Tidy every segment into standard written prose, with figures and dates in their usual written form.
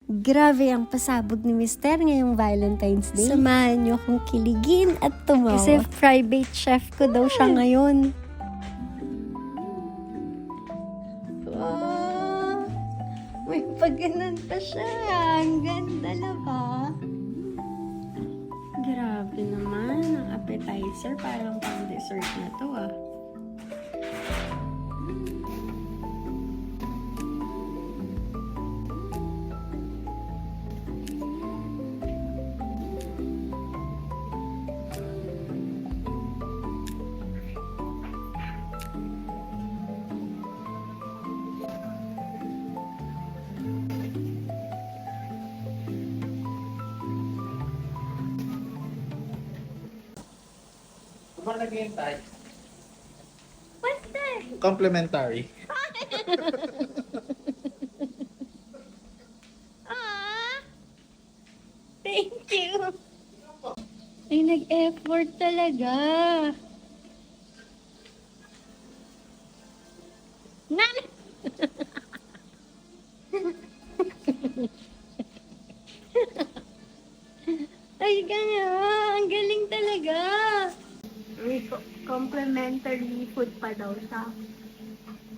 Grabe ang pasabog ni Mister ngayong Valentine's Day. Samahan niyo akong kiligin at tumawa. Kasi private chef ko daw siya ngayon. Wow! May pagganan pa siya. Ang ganda na ba? Grabe naman. Ang appetizer parang pang dessert na to ah. Ano naghihintay? What's that? Complimentary. Ah! Thank you! Ay, nag-effort talaga. Nan! Ay, ganyan. Ang galing talaga. May complimentary food pa daw siya.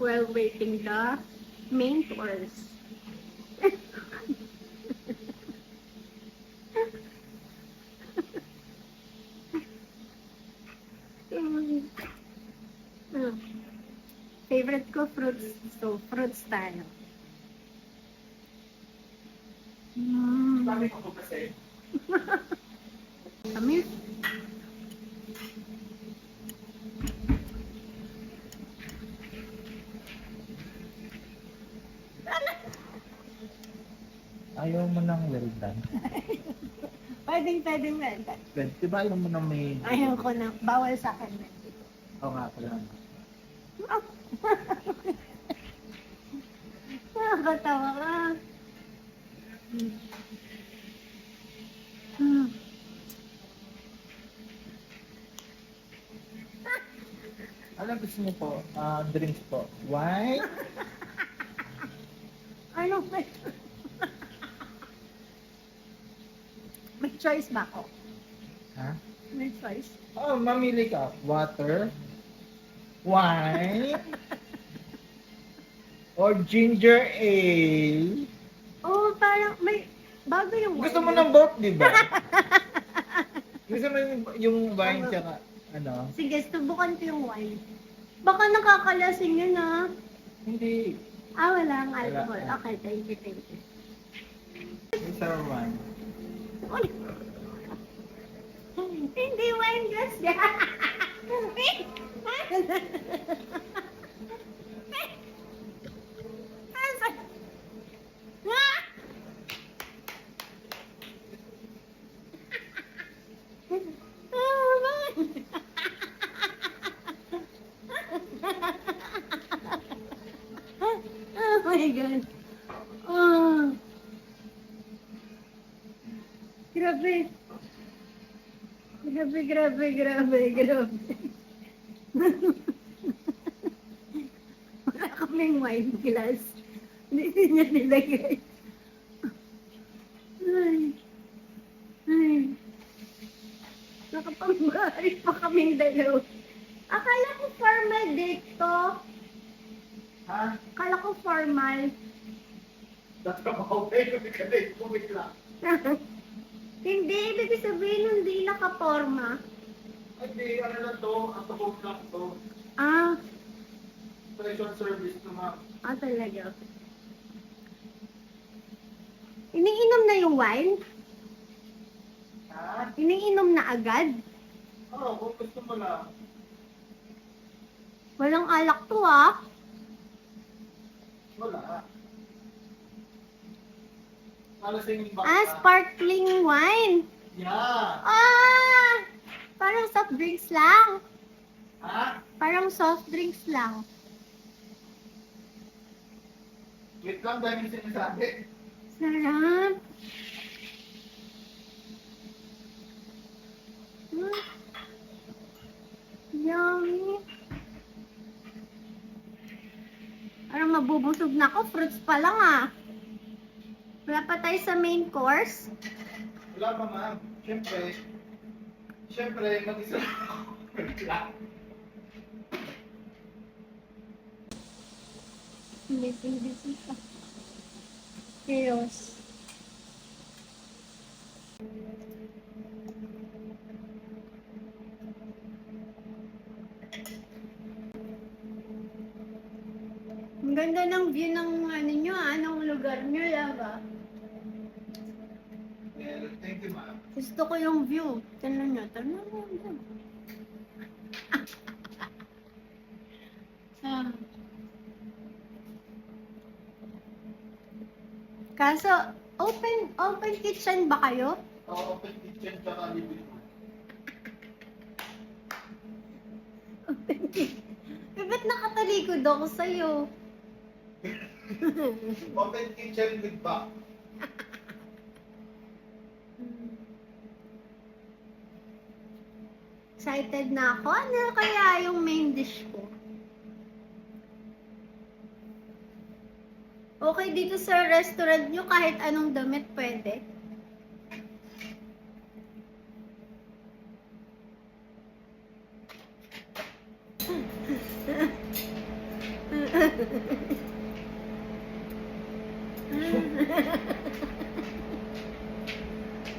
While waiting the main course. Favorite ko fruits. So, fruits tayo. Sabi ko kasi. Kami? Ayaw mo ng well done. Pwedeng welcome. Di ba ayaw mo ng may... Ayaw ko na. Bawal sa akin. Oo nga pala. Nakakatawa ka. Ano gusto niyo po? Drinks po. Wine? Ano ba? May choice ba ako? Ha? May choice? Oh, mamili ka. Water? Wine? Or ginger ale? Oh, parang may bago yung wine. Gusto mo ng both, di ba? Gusto mo yung wine tsaka ano? Sige, subukan ko yung wine. Baka nakakalasing yun ah. Hindi. Walang alcohol. Wala. Okay, thank you, thank you. Mr. Wine. Hindi wine glass yan. Oh my God. Oh. Grabe. Grabe. Wala kaming wine glass. Hindi niya nilagay. Ay. Nakapambahay pa kaming dalawa. Akala ko formal date to. Ha? Akala ko formal. Okay, kumit lang. Hindi, ibig sabihin hindi nakaporma. Hindi, ano na to? Ang tuhog lang to. Ah, Station service to ma'am. talaga. Iniinom na yung wine? Ha? Iniinom na agad? Oo, kung gusto mo lang. Walang alak to ah. Wala. Alasing yung Sparkling wine. Yeah. Parang soft drinks lang. Ha? Parang soft drinks lang. Wait lang, dahil yung sinasabi. Sarap. Yummy. Parang mabubusog na ako. Fruits pa lang ah. Wala Wala pa tayo sa main course. Wala pa, ma'am. Siyempre, mag-isa ako. Busy ka. Chaos. Ang ganda ng view ng ano nyo, anong lugar nyo, lava. Thank you, ma'am. Gusto ko yung view. Tignan nyo, tignan mo. Kaso, open kitchen ba kayo? Oo, open kitchen tsaka living room. Open kitchen. Ba't nakatalikod ako sa'yo? Open kitchen with back. Excited na ako. Ano kaya yung main dish ko? Okay dito sa restaurant nyo, kahit anong damit pwede.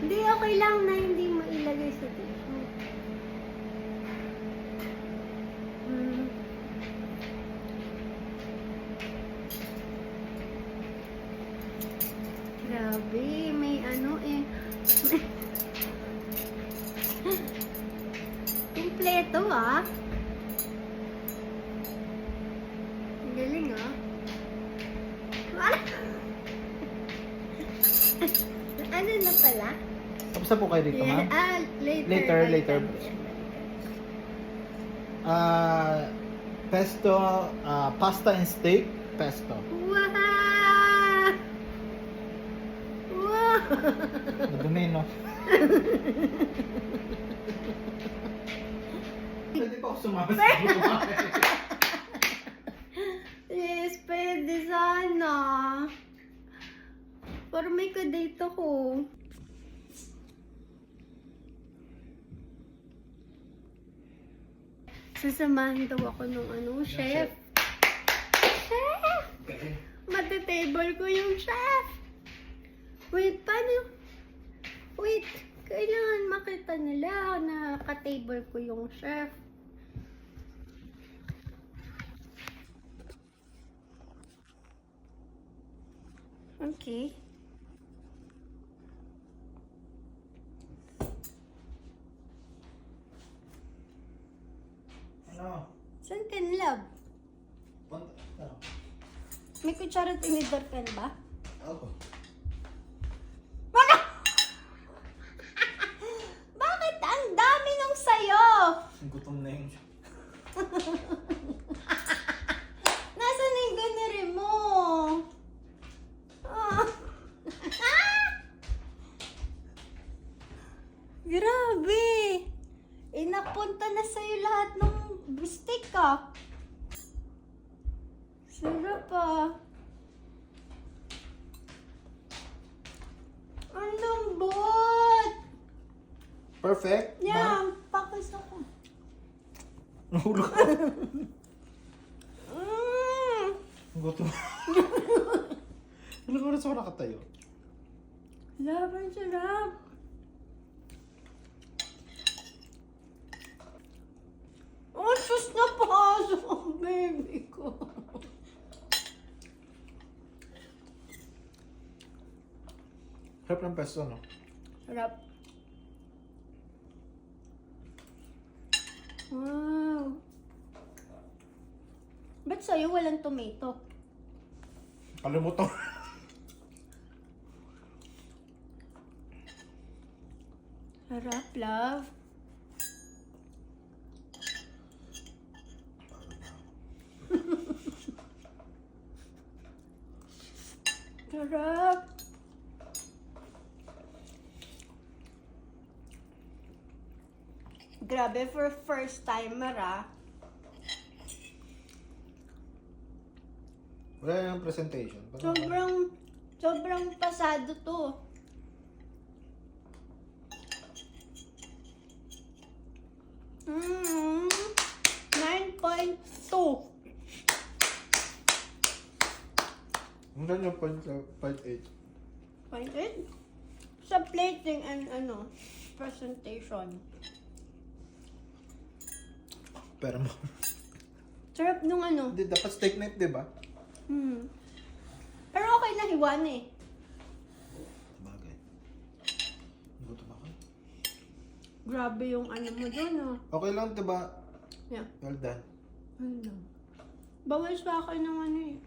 Hindi, okay lang na hindi mo ilagay sa tissue. Grabe, may ano eh. Kompleto ah. Ang galing ah. Ano na pala? Tapos na po kayo dito, ma'am? Later. Pesto, pasta and steak, pesto. Wow! Wow! Madumi, no? Pwede pa ako sumama sa buwan. Yes, pwede sana. Pero may kadate ako. Sasamahan daw ako ng chef. Chef! Matatable ko yung chef. Wait, paano? Wait, kailangan makita nila na ka-table ko yung chef. Okay. Ano? Saan ka love? Ano? May kutsara at tinidor pen ba? Ako. Ano? Bakit ang dami nung sayo? Gutom na yung... Nasaan yung ganere mo? Ah. Grabe! Napunta na sa'yo lahat ng bistik ah. Sarap ah. Ang lambot! Perfect? Yeah, pakis ako. Nahulog ko. Gutom. Ilang oras ako nakatayo? Laban sarap. Oh, sus na pasok ang baby ko. Sarap ng pesto, no? Sarap. Wow. Ba't sa'yo walang tomato? Kalimutan. Sarap, love. Sarap. Grabe, for first timer ah. Wala yung presentation. Parang- Sobrang Sobrang pasado to. Mm, 9.2. Ang ganda yung 0.8. 0.8? Sa plating and presentation. Pero mo. Sarap nung Hindi, dapat steak knife, di ba? Pero okay na hiwa na eh. Bagay. Gutom ako. Grabe yung mo dun Okay lang, di ba? Yeah. Well done. Bawal sa akin ng eh.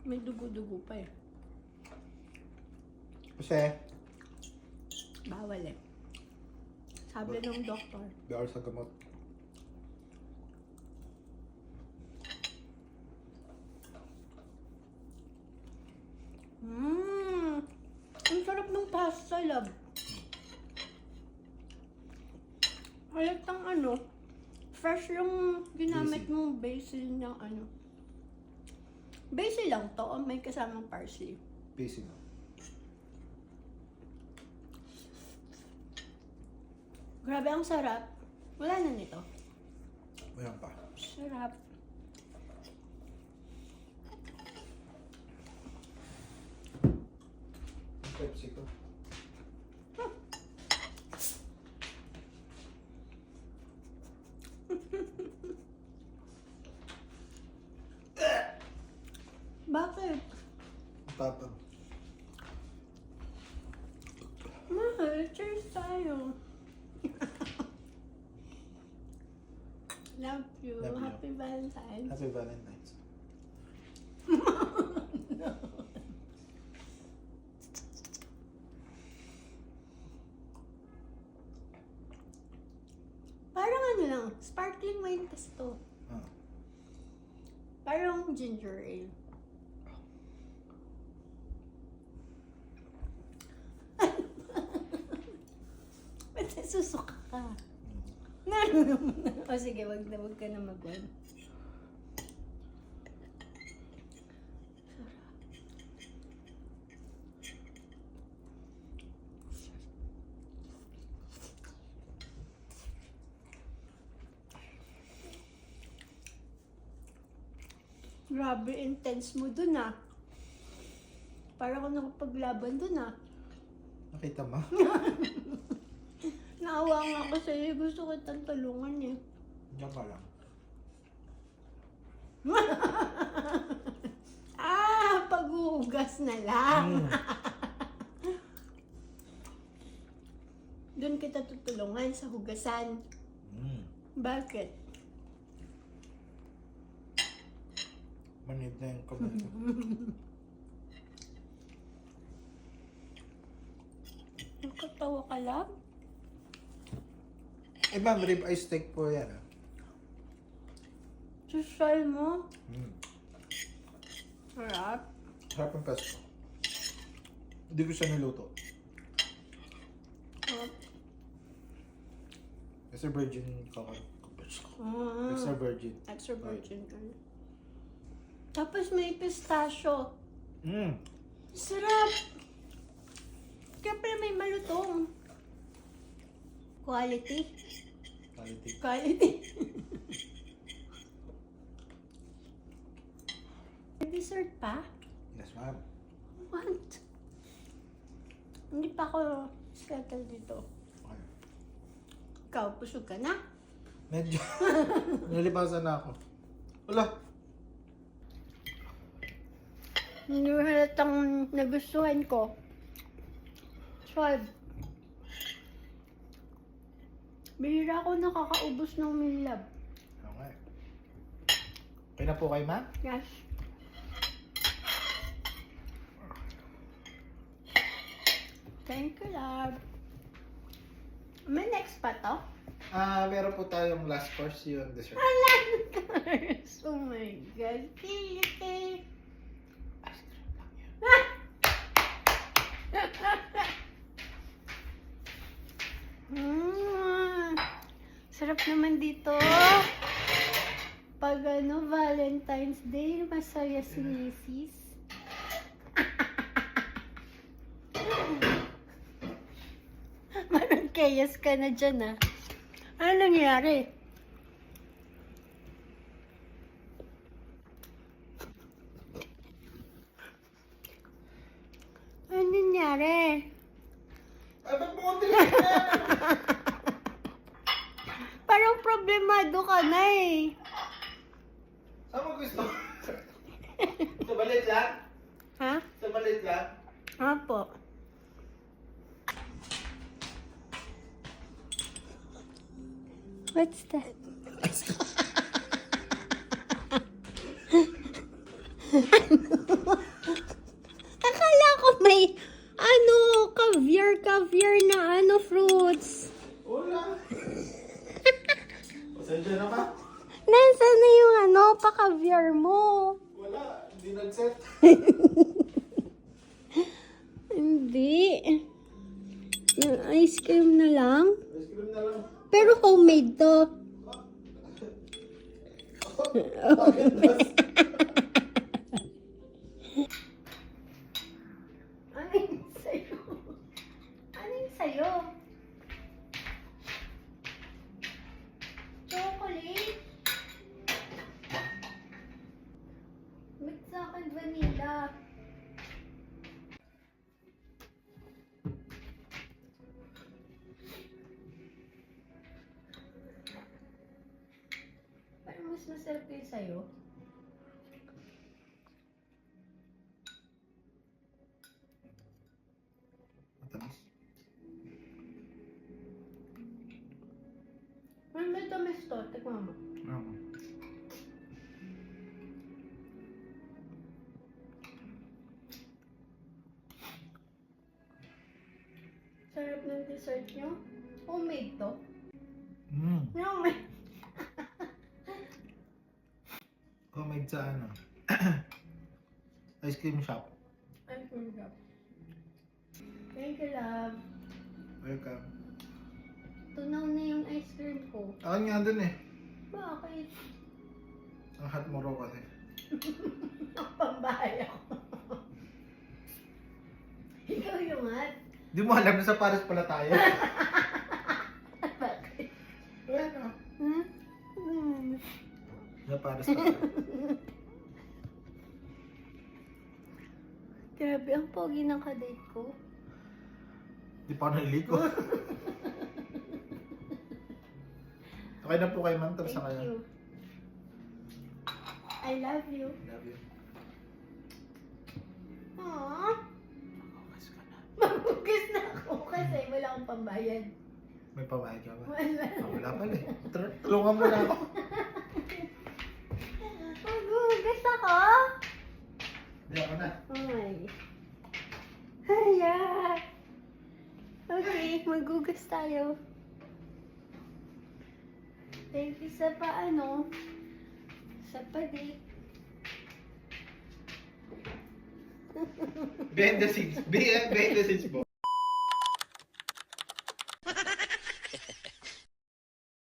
May dugo-dugo pa eh. Kasi, Bawal eh. Sabi ng doktor. bawal sa gamot. Ang sarap ng pasta, love. Halatang fresh yung ginamit mong basil ng Basil lang to, o may kasamang parsley. Basic. Grabe, ang sarap. Wala na nito. Mayroon pa. Sarap. Pepsi ko. Bakit? Tapang. Mahal, cheers tayo. Love you. Love you. Happy Valentine's. Happy Valentine's. Parang lang, sparkling wine kasi to. Parang ginger ale. Ba't nasusuka ka? O sige, wag ka na mag-wine. Grabe, intense mo dun Para ako nakapaglaban dun Nakita mo? Naawa nga ako sa'yo. Gusto ko kitang tulungan eh. Diyan ka lang. Paghuhugas na lang. Doon kita tutulungan sa hugasan. Bakit? Manid na yung kamay ko. Nakatawa ka lang? Eh ma'am, rib eye steak po yan. Social mo? Sarap. Sarap ang pesto. Hindi ko siya niluto. Extra virgin Extra virgin. Extra virgin. Tapos may pistachio. Sarap! Kaya pala may malutong. Quality. Quality. May dessert pa? Yes, ma'am. What? Hindi pa ako settle dito. Okay. Ikaw, pusog ka na? Medyo. Nalipasan na ako. Wala. Hindi mo halatang nagustuhan ko. Solve. Bihira ako nakakaubos ng milab. Okay. Okay na po kayo, ma'am? Yes. Thank you, love. May next pa to? Meron po tayong last course yung dessert. Oh my God. Cake. Ice cream lang yan. Sarap naman dito. Pag Valentine's Day, masaya si Mrs. Chaos ka na dyan, ah. Ano nangyari? Ano nangyari? Ay, ba't mo dilim na? Parang problemado ka na eh. Saan mo gusto? Sa balit lang? Ha? Sa balit lang? Apo. What's that? Akala ko may caviar na fruits. Wala. Pasensya na ka? Nasaan na yung pa-caviar mo? Wala. Hindi nag-set. Hindi. Yung ice cream na lang. Ice cream na lang. Pero homemade to. Ano yung sa'yo? Ano yung sa'yo? Chocolate? Ba't sa akin vanilla? Parang mas masarap yung sa'yo. Matamis. May tamis to. Tikman mo. Sarap ng dessert nyo. Homemade to. Homemade. Homemade sa ano? Ice cream shop. Ice cream shop. Thank you, love. Welcome. Tunaw na yung ice cream ko. Ako nga dun eh. Bakit? Ang hot mo raw kasi. Ang pambaya ko. Ikaw yung hot. Di mo alam na sa Paris pala tayo. Bakit? Bueno. Hmm? Sa Paris pala. Grabe, ang pogi ng kadate ko. Di pa ako naliliko. Okay na po kayo, ma'am. Tapos na Thank kayo. you. I love you. Love you. Aww. Focus ka na. Mabugas na ako kasi wala akong pambayad. May pamahid ka ba? Wala. Wala pala eh. Tulungan mo na ako. Mabugas ako? Hindi ako na. Ay. Haya. Okay, magugas tayo. Thank you sa sa pa-date. Behind the scenes. Behind the scenes po.